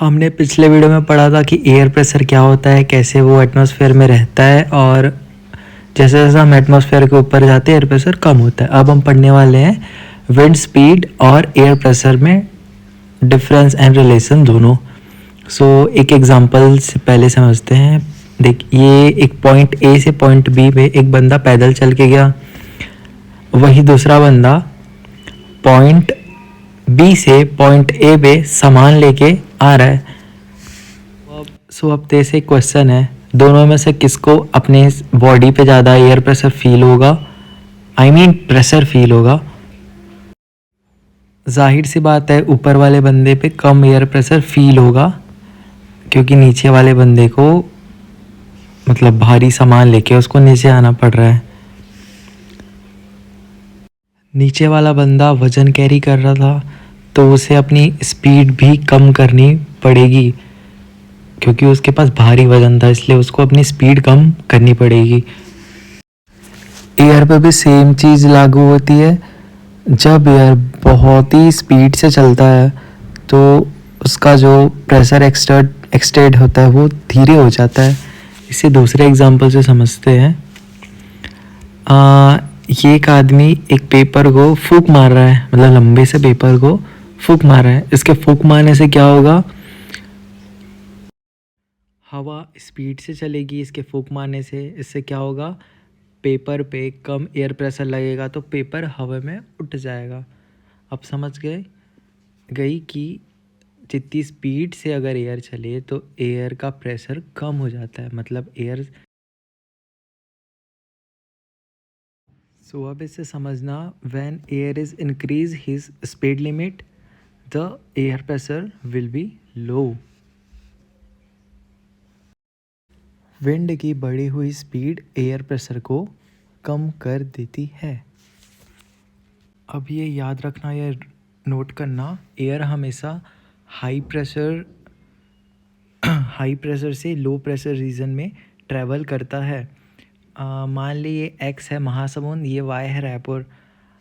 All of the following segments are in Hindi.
हमने पिछले वीडियो में पढ़ा था कि एयर प्रेशर क्या होता है, कैसे वो एटमॉस्फेयर में रहता है और जैसे जैसे हम एटमॉस्फेयर के ऊपर जाते हैं एयर प्रेशर कम होता है। अब हम पढ़ने वाले हैं विंड स्पीड और एयर प्रेशर में डिफरेंस एंड रिलेशन दोनों। एक एग्जांपल से पहले समझते हैं। देख, ये एक पॉइंट ए से पॉइंट बी में एक बंदा पैदल चल के गया, वही दूसरा बंदा पॉइंट बी से पॉइंट ए पे सामान लेके आ रहा है। अब तेरे से एक क्वेश्चन है, दोनों में से किसको अपने बॉडी पे ज़्यादा एयर प्रेशर फील होगा, प्रेशर फील होगा। जाहिर सी बात है ऊपर वाले बंदे पे कम एयर प्रेशर फील होगा, क्योंकि नीचे वाले बंदे को मतलब भारी सामान लेके उसको नीचे आना पड़ रहा है। नीचे वाला बंदा वजन कैरी कर रहा था तो उसे अपनी स्पीड भी कम करनी पड़ेगी, क्योंकि उसके पास भारी वजन था, इसलिए उसको अपनी स्पीड कम करनी पड़ेगी। एयर पे भी सेम चीज़ लागू होती है। जब एयर बहुत ही स्पीड से चलता है तो उसका जो प्रेशर एक्सटेड होता है वो धीरे हो जाता है। इसे दूसरे एग्जांपल से समझते हैं। ये एक आदमी एक पेपर को फूंक मार रहा है, मतलब लंबे से पेपर को फूंक मार रहा है। इसके फूंक मारने से क्या होगा, हवा स्पीड से चलेगी। इसके फूंक मारने से इससे क्या होगा, पेपर पे कम एयर प्रेशर लगेगा तो पेपर हवा में उठ जाएगा। अब समझ गई कि जितनी स्पीड से अगर एयर चले तो एयर का प्रेशर कम हो जाता है, मतलब एयर। अब इससे समझना, when air is increase his speed limit the air pressure will be low. Wind की बढ़ी हुई स्पीड एयर प्रेशर को कम कर देती है। अब ये याद रखना या नोट करना, एयर हमेशा हाई प्रेशर से लो प्रेशर रीजन में ट्रैवल करता है। मान ली ये एक्स है महासमुंद, ये वाई है रायपुर।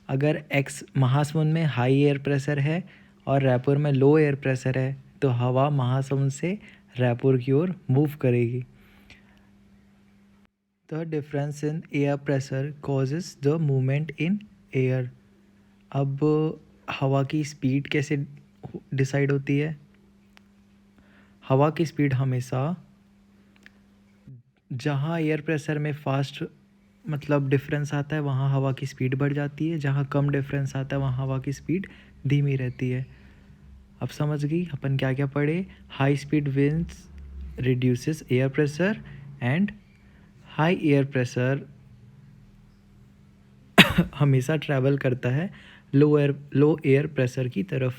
अगर एक्स महासमुंद में हाई एयर प्रेशर है और रायपुर में लो एयर प्रेशर है तो हवा महासमुंद से रायपुर की ओर मूव करेगी। The difference in air pressure causes the movement in air. अब हवा की स्पीड कैसे डिसाइड होती है, हवा की स्पीड हमेशा जहाँ एयर प्रेशर में फास्ट मतलब डिफरेंस आता है वहाँ हवा की स्पीड बढ़ जाती है, जहाँ कम डिफरेंस आता है वहाँ हवा की स्पीड धीमी रहती है। अब समझ गई अपन क्या क्या पढ़े। High speed winds reduces air pressure and high air pressure हमेशा ट्रैवल करता है लो एयर प्रेशर की तरफ।